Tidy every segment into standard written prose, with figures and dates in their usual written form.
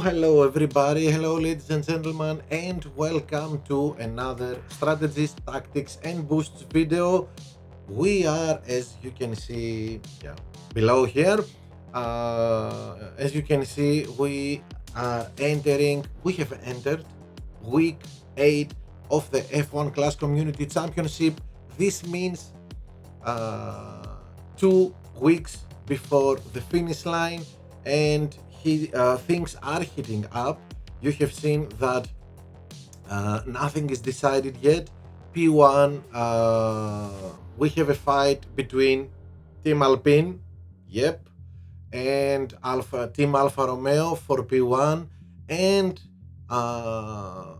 Hello, everybody. Hello, ladies and gentlemen, and welcome to another strategies, tactics, and boosts video. We are, as you can see, below here. As you can see, we have entered week 8 of the F1 Class Community Championship. This means uh, 2 weeks before the finish line, and things are heating up. You have seen that nothing is decided yet. P1, we have a fight between Team Alpine, yep, and Team Alfa Romeo for P1, and a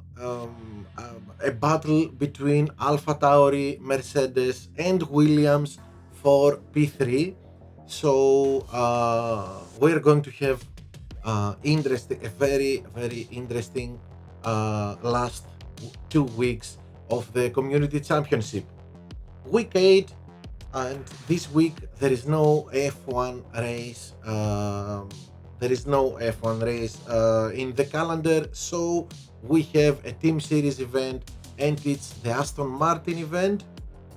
battle between Alpha Tauri, Mercedes, and Williams for P3. So we're going to have a very interesting last 2 weeks of the Community Championship. Week 8, and this week there is no F1 race. There is no F1 race in the calendar, so we have a Team Series event, and it's the Aston Martin event.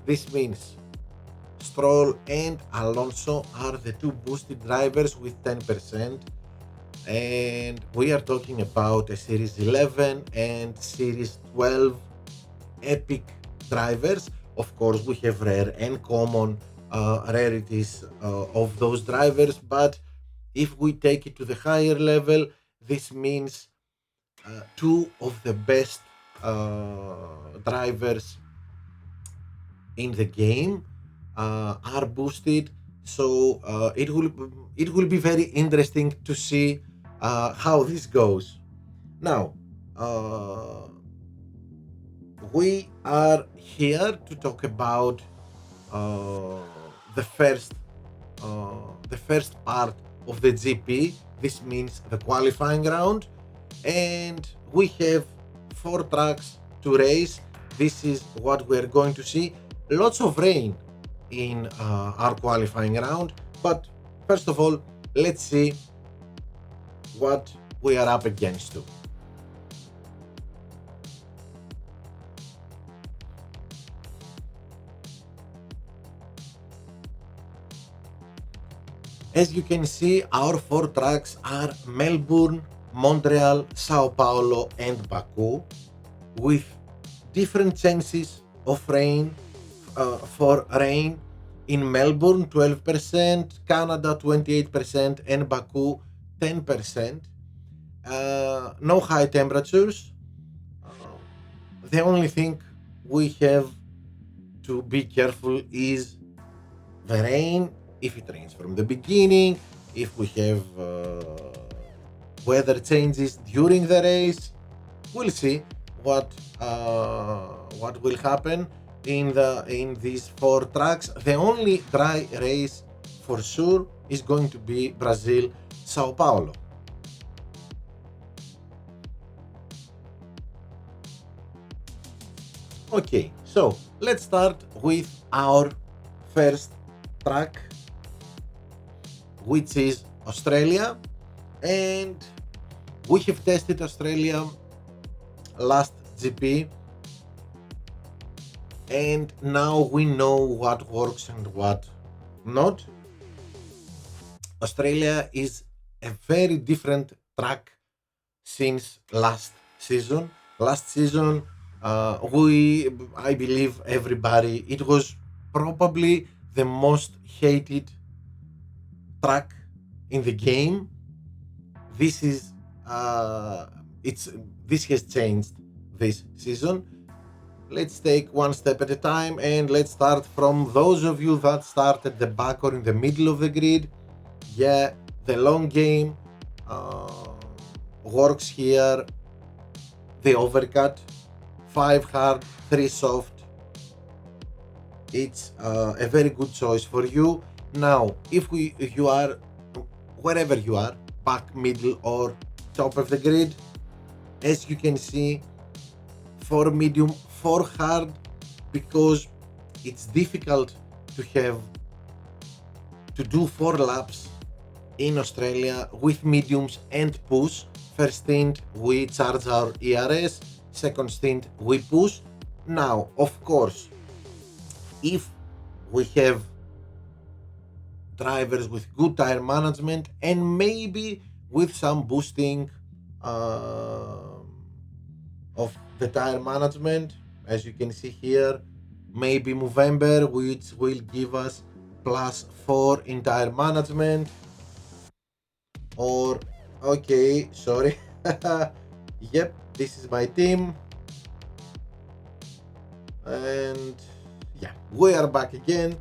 This means Stroll and Alonso are the two boosted drivers with 10%, and we are talking about a Series 11 and Series 12 epic drivers. Of course, we have rare and common rarities of those drivers, but if we take it to the higher level, this means two of the best drivers in the game are boosted. So it will be very interesting to see how this goes. Now, we are here to talk about uh, the first part of the GP. This means the qualifying round, and we have 4 tracks to race. This is what we're going to see. Lots of rain in our qualifying round, but first of all, let's see what we are up against to. As you can see, our 4 tracks are Melbourne, Montreal, Sao Paulo, and Baku, with different chances of rain. For rain in Melbourne, 12%, Canada 28%, and Baku 10%. No high temperatures. The only thing we have to be careful is the rain. If it rains from the beginning, if we have weather changes during the race, we'll see what will happen in these 4 tracks. The only dry race for sure is going to be Brazil, Sao Paulo. Okay, so let's start with our first track, which is Australia, and we have tested Australia last GP, and now we know what works and what not. Australia is a very different track since last season. Last season, I believe everybody, it was probably the most hated track in the game. This is this has changed this season. Let's take one step at a time, and let's start from those of you that start at the back or in the middle of the grid. Yeah, the long game works here. The overcut, 5 hard, 3 soft. It's a very good choice for you. Now, if you are wherever you are, back, middle, or top of the grid, as you can see, 4 medium, 4 hard, because it's difficult to do 4 laps in Australia with mediums and push. First stint we charge our ERS, second stint we push. Now, of course, if we have drivers with good tire management and maybe with some boosting of the tire management, as you can see here, maybe November, which will give us +4 in tire management, or okay, sorry. Yep, this is my team, and yeah, we are back again.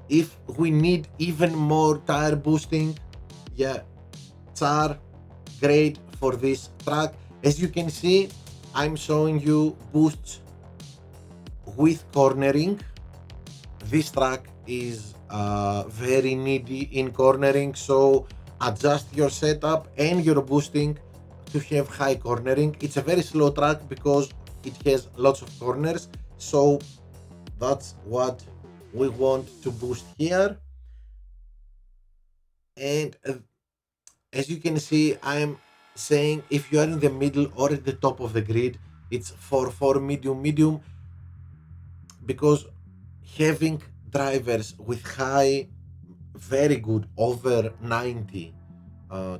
If we need even more tire boosting, yeah, Tsar, great for this track. As you can see, I'm showing you boosts with cornering. This track is very needy in cornering, so adjust your setup and your boosting to have high cornering. It's a very slow track because it has lots of corners, so that's what we want to boost here. And as you can see, I'm saying if you are in the middle or at the top of the grid, it's 4 medium medium, because having drivers with high, very good, over 90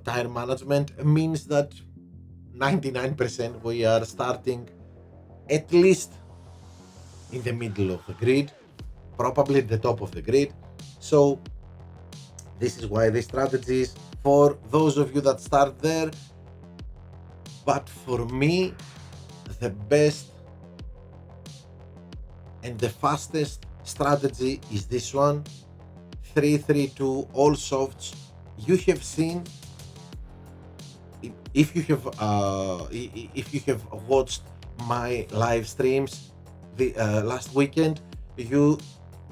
tire management means that 99% we are starting at least in the middle of the grid, probably at the top of the grid. So this is why the strategies for those of you that start there. But for me, the best and the fastest strategy is this one: 3-3-2 all softs. You have seen, if you have watched my live streams the last weekend, you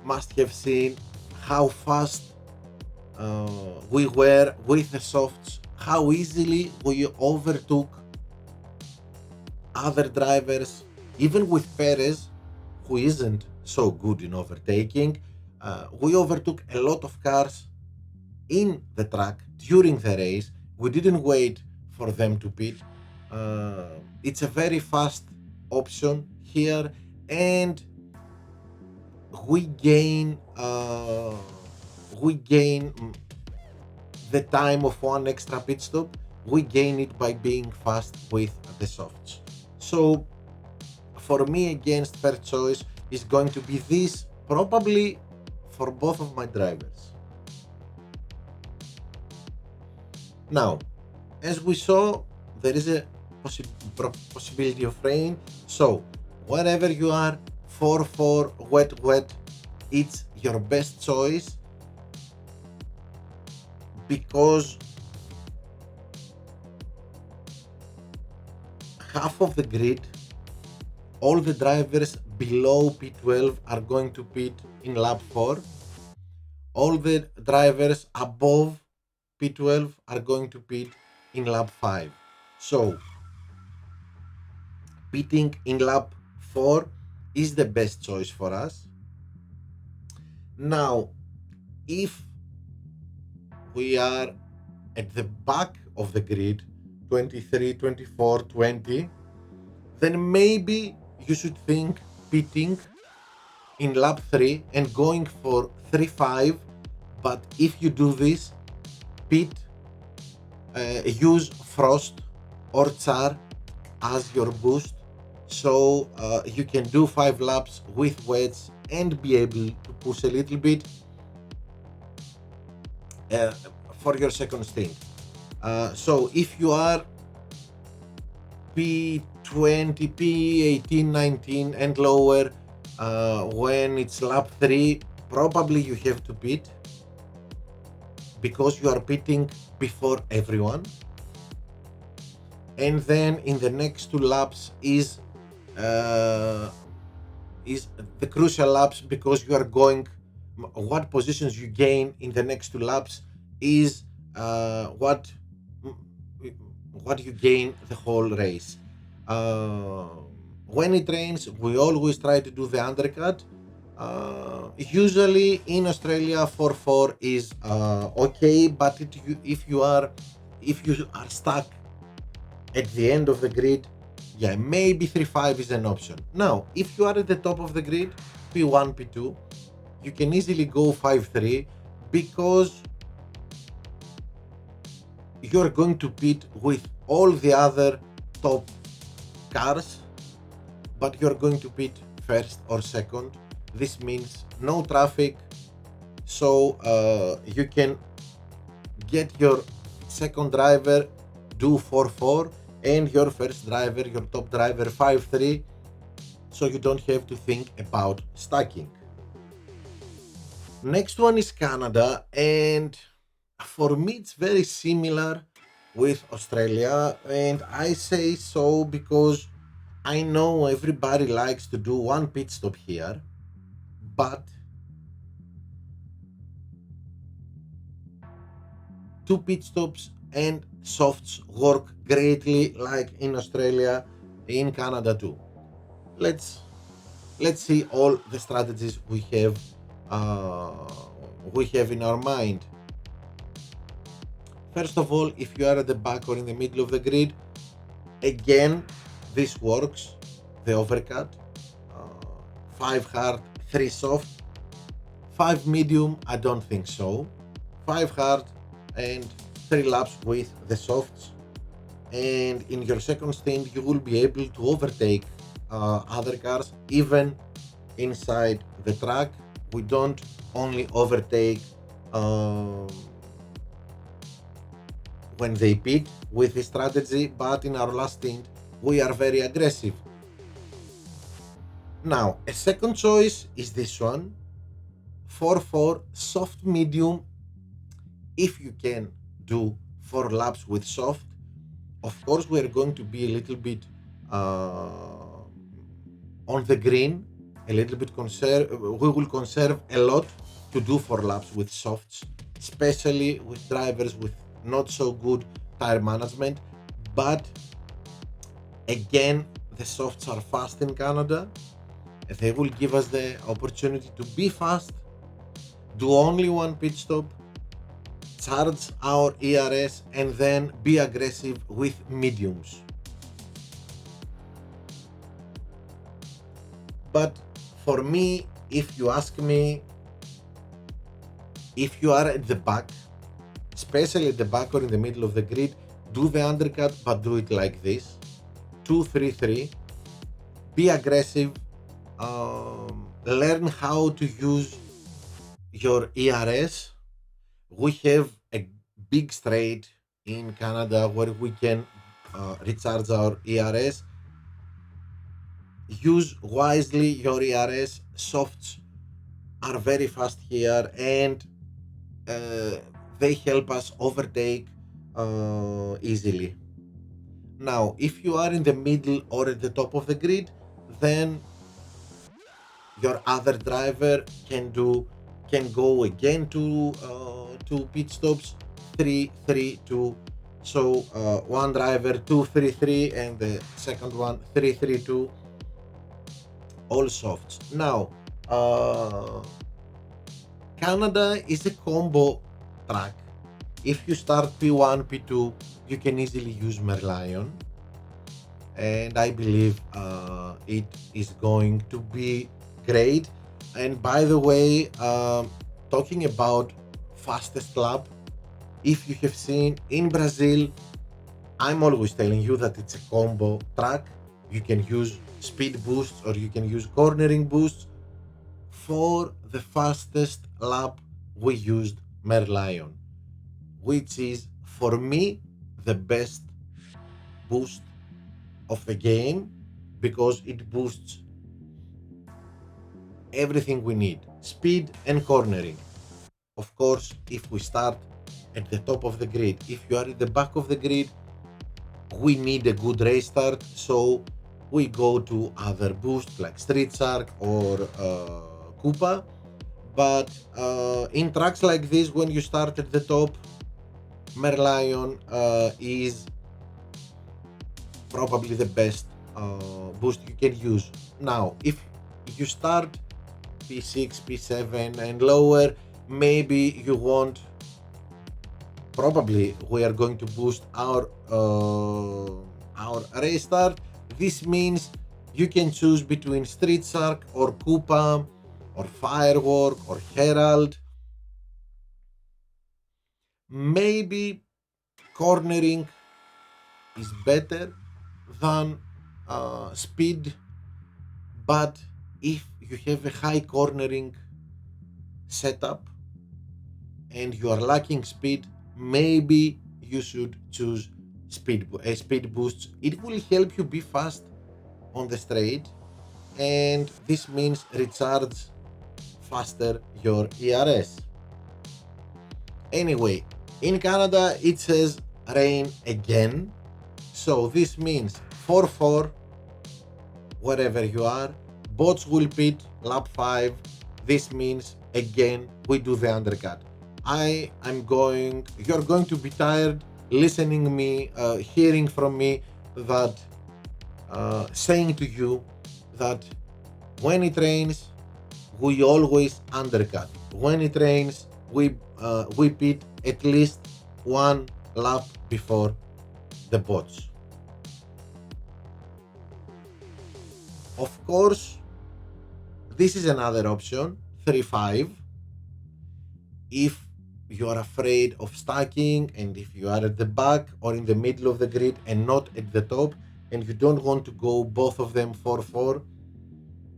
must have seen how fast we were with the softs, how easily we overtook other drivers, even with Perez, who isn't so good in overtaking. We overtook a lot of cars in the track during the race. We didn't wait for them to pit. It's a very fast option here, and we gain the time of one extra pit stop. We gain it by being fast with the softs. So for me, against first choice is going to be this, probably for both of my drivers. Now, as we saw, there is a possibility of rain. So wherever you are, 4-4 wet wet, it's your best choice, because half of the grid, all the drivers below P12 are going to pit in lap 4. All the drivers above P12 are going to pit in lap 5. So pitting in lap 4 is the best choice for us. Now, if we are at the back of the grid, 23, 24, 20, then maybe you should think pitting in lap 3 and going for 3-5. But if you do this, pit, use Frost or Char as your boost, so you can do 5 laps with wets and be able to push a little bit for your second stint. So if you are P20, P18, 19 and lower, when it's lap 3, probably you have to pit, because you are pitting before everyone. And then in the next 2 laps is the crucial laps, because you are going, what positions you gain in the next 2 laps is what you gain the whole race. When it rains, we always try to do the undercut, Usually in Australia 4-4 is okay, but if you are stuck at the end of the grid, yeah, maybe 3-5 is an option. Now, if you are at the top of the grid, P1, P2, you can easily go 5-3 because you're going to pit with all the other top cars, but you're going to pit first or second. This means no traffic, so you can get your second driver do 4-4 and your first driver, your top driver 5-3, so you don't have to think about stacking. Next one is Canada, and for me it's very similar with Australia, and I say so because I know everybody likes to do one pit stop here, but two pit stops and softs work greatly like in Australia, in Canada too. Let's let's see all the strategies uh, we have in our mind. First of all, if you are at the back or in the middle of the grid, again, this works. The overcut, 5 hard, 3 soft, 5 medium, I don't think so. 5 hard and 3 laps with the softs. And in your second stint, you will be able to overtake other cars even inside the track. We don't only overtake when they pit with this strategy, but in our last stint, we are very aggressive. Now, a second choice is this one, 4-4 soft medium. If you can do 4 laps with soft, of course we are going to be a little bit on the green, a little bit we will conserve a lot to do 4 laps with softs, especially with drivers with not so good tire management. But again, the softs are fast in Canada. They will give us the opportunity to be fast, do only one pit stop, charge our ERS, and then be aggressive with mediums. But for me, if you ask me, if you are at the back, especially at the back or in the middle of the grid, do the undercut, but do it like this: 2-3-3. Be aggressive. Learn how to use your ERS. We have a big straight in Canada where we can recharge our ERS. Use wisely your ERS. Softs are very fast here, and uh, they help us overtake easily. Now, if you are in the middle or at the top of the grid, then your other driver can go again to pit stops 3-3-2. So one driver 2-3-3 and the second one 3-3-2, all softs. Now Canada is a combo track. If you start P1, P2, you can easily use Merlion, and I believe it is going to be great. And by the way, talking about fastest lap, if you have seen in Brazil, I'm always telling you that it's a combo track. You can use speed boosts or you can use cornering boosts. For the fastest lap, we used Merlion, which is for me the best boost of the game because it boosts everything we need: speed and cornering. Of course, if we start at the top of the grid, if you are at the back of the grid, we need a good race start, so we go to other boosts like Street Shark or Koopa. But in tracks like this, when you start at the top, Merlion is probably the best boost you can use. Now, if you start p6, p7 and lower, maybe you want, probably we are going to boost our restart. This means you can choose between Street Shark or Koopa or Firework or Herald. Maybe cornering is better than speed, but if you have a high cornering setup and you are lacking speed, maybe you should choose speed boosts. It will help you be fast on the straight, and this means recharge faster your ERS. Anyway, in Canada it says rain again, so this means 4-4 wherever you are. Bots will pit lap 5. This means again we do the undercut. You're going to be tired listening me, hearing from me that, saying to you that when it rains, we always undercut. When it rains, we pit at least one lap before the bots. Of course, this is another option, 3-5. If you are afraid of stacking and if you are at the back or in the middle of the grid and not at the top and you don't want to go both of them 4-4,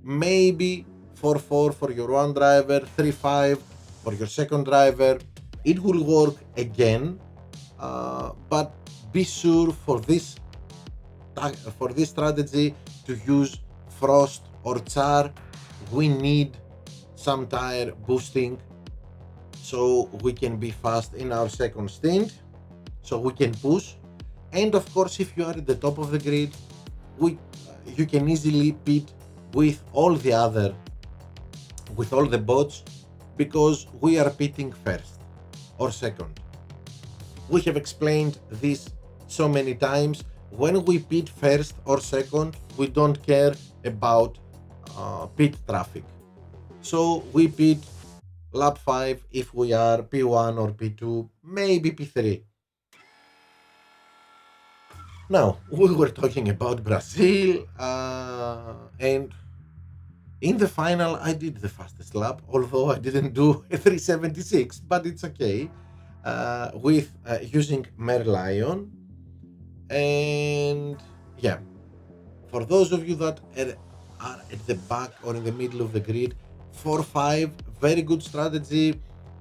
maybe 4-4 for your one driver, 3-5 for your second driver. It will work again, but be sure for this strategy to use Frost or Char. We need some tire boosting so we can be fast in our second stint, so we can push. And of course, if you are at the top of the grid, you can easily pit with all the bots, because we are pitting first or second. We have explained this so many times. When we pit first or second, we don't care about pit traffic. So we pit lap 5 if we are P1 or P2, maybe P3. Now, we were talking about Brazil, and in the final, I did the fastest lap, although I didn't do a 376, but it's okay, with using Merlion. And yeah, for those of you that are at the back or in the middle of the grid, 4-5, very good strategy.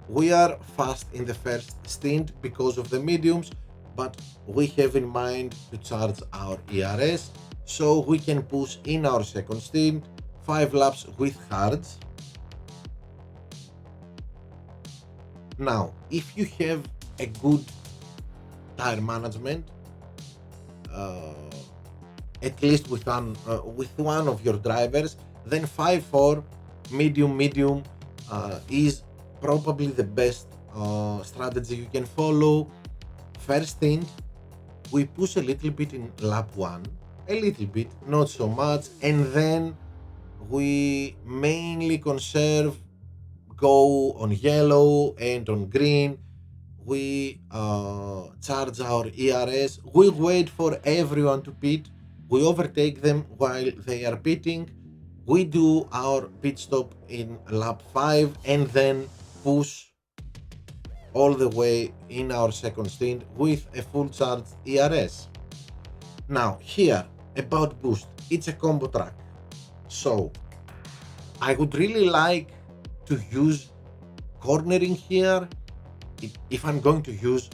We are fast in the first stint because of the mediums, but we have in mind to charge our ERS so we can push in our second stint 5 laps with hards. Now, if you have a good tire management, at least with one of your drivers, then 5-4 medium is probably the best strategy you can follow. First thing, we push a little bit in lap 1, a little bit, not so much, and then we mainly conserve, go on yellow and on green. We charge our ERS, we wait for everyone to pit, we overtake them while they are pitting, we do our pit stop in lap 5 and then push all the way in our second stint with a full charged ERS. Now here, about boost, it's a combo track, so I would really like to use cornering here. If I'm going to use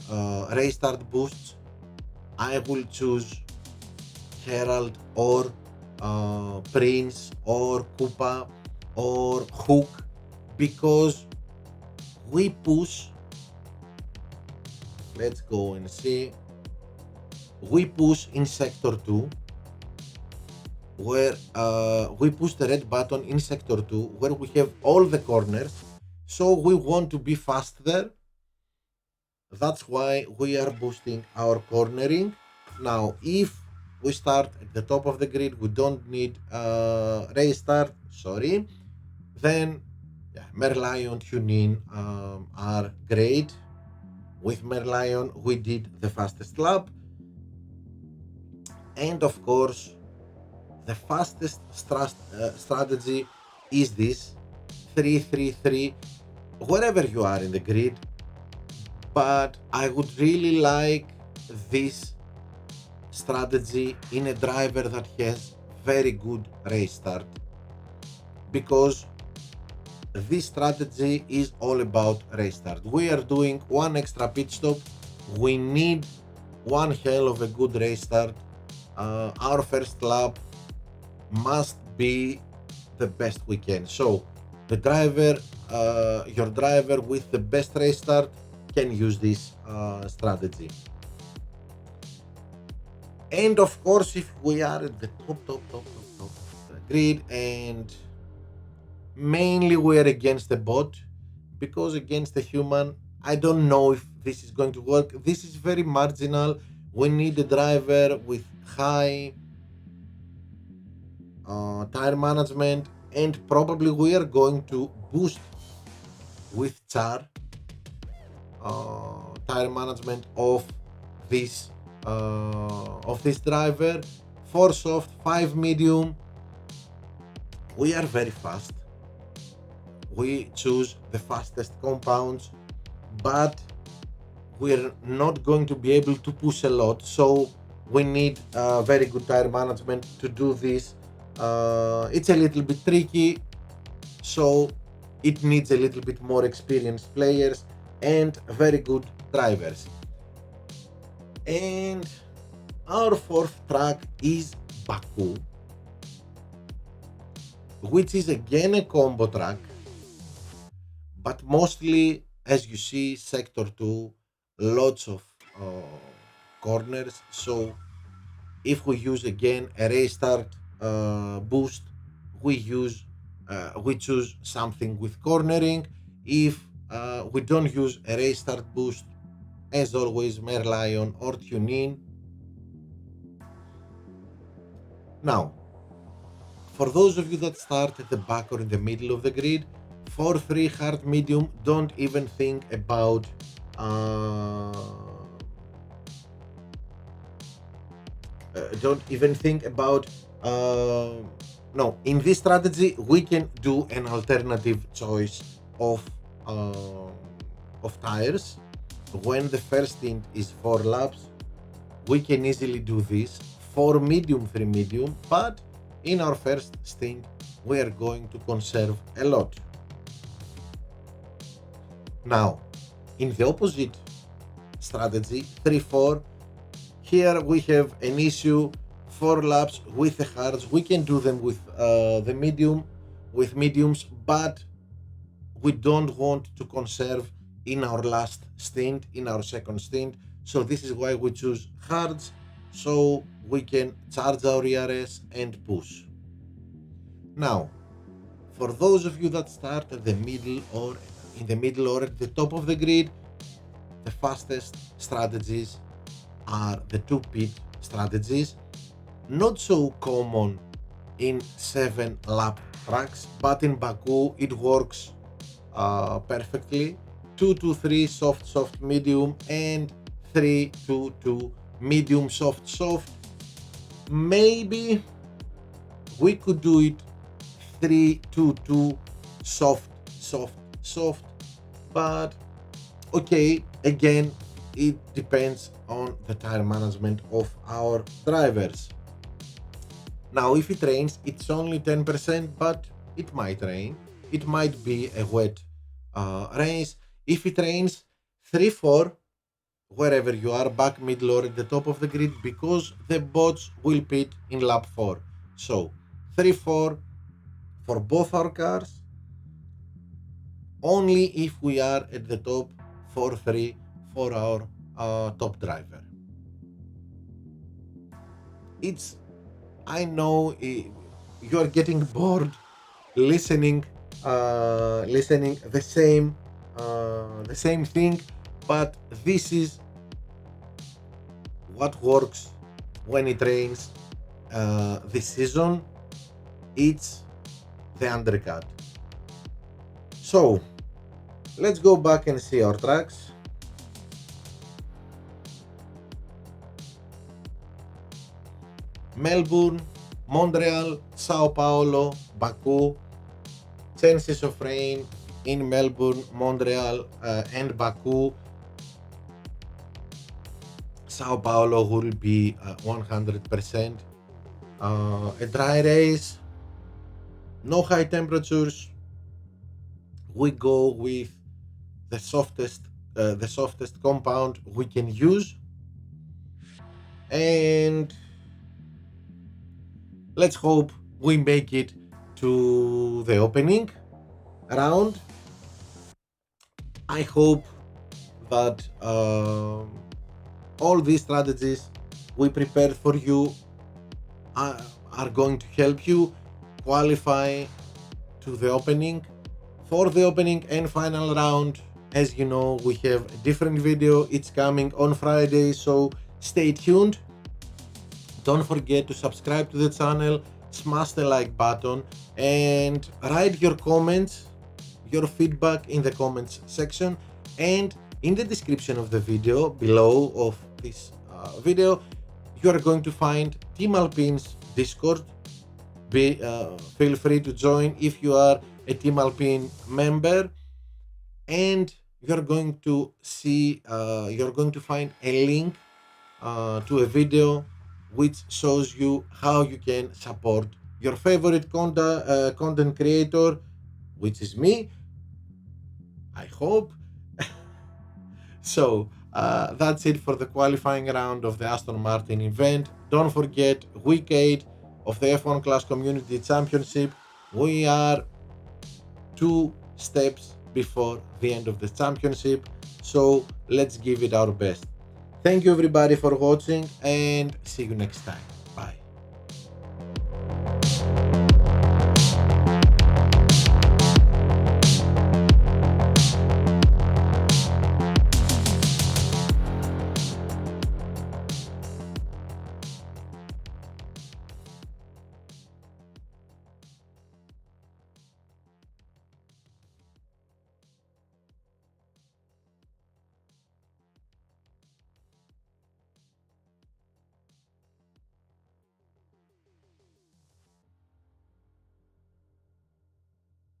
race start boosts, I will choose Herald or Prince or Koopa or Hook, because we push, let's go and see, we push in sector 2, where we push the red button in sector 2 where we have all the corners, so we want to be fast there. That's why we are boosting our cornering. Now, if we start at the top of the grid, we don't need race start, sorry, then Merlion tuning are great. With Merlion, we did the fastest lap, and of course, the fastest strategy is this 3-3-3 wherever you are in the grid. But I would really like this strategy in a driver that has very good race start, because this strategy is all about race start. We are doing one extra pit stop. We need one hell of a good race start. Our first lap must be the best we can. So the driver, your driver with the best race start can use this strategy. And of course, if we are at the top of the grid, and mainly we are against the bot, because against the human, I don't know if this is going to work. This is very marginal. We need a driver with high tire management, and probably we are going to boost with char tire management of this driver. 4 soft, 5 medium. We are very fast. We choose the fastest compounds, but we're not going to be able to push a lot. So we need very good tire management to do this. It's a little bit tricky, so it needs a little bit more experienced players and very good drivers. And our fourth track is Baku, which is again a combo track, but mostly, as you see, sector 2, lots of corners. So if we use again a race start boost, we choose something with cornering. If we don't use a race start boost, as always, Merlion or Tune-in. Now, for those of you that start at the back or in the middle of the grid, 4-3 hard medium, don't even think about no, in this strategy we can do an alternative choice uh, of tires. When the first stint is 4 laps, we can easily do this 4 medium, 3 medium, but in our first stint we are going to conserve a lot. Now, in the opposite strategy, 3-4, here we have an issue. 4 laps with the hards, we can do them with the mediums, but we don't want to conserve in our last stint, in our second stint. So this is why we choose hards, so we can charge our ERS and push. Now, for those of you that start at the middle or in the middle or at the top of the grid, the fastest strategies are the 2 pit strategies. Not so common in 7 lap tracks, but in Baku it works perfectly. 2-3 soft medium, and 3-2 medium soft. Maybe we could do it 3-2 soft, but okay, again, it depends on the tire management of our drivers. Now, if it rains, it's only 10%, but it might rain. It might be a wet race. If it rains, 3-4, wherever you are, back, middle, or at the top of the grid, because the bots will pit in lap 4. So, 3-4 for both our cars, only if we are at the top. 4-3 for our top driver. I know you are getting bored listening the same thing, but this is what works when it rains this season. It's the undercut. So let's go back and see our tracks. Melbourne, Montreal, Sao Paulo, Baku. Chances of rain in Melbourne, Montreal, and Baku. Sao Paulo will be 100%. A dry race, no high temperatures. We go with the softest compound we can use, and let's hope we make it to the opening round. I hope that all these strategies we prepared for you are, are going to help you qualify to the opening. For the opening and final round, as you know, we have a different video. It's coming on Friday, so stay tuned. Don't forget to subscribe to the channel, smash the like button, and write your comments, your feedback in the comments section. And in the description of the video below of this video, you are going to find Team Alpine's Discord. Feel free to join if you are a Team Alpine member, and you're going to see you're going to find a link to a video which shows you how you can support your favorite content creator, which is me, I hope. So that's it for the qualifying round of the Aston Martin event. Don't forget, week 8 of the F1 Class Community Championship. We are 2 steps before the end of the championship, so let's give it our best. Thank you everybody for watching, and see you next time. Bye.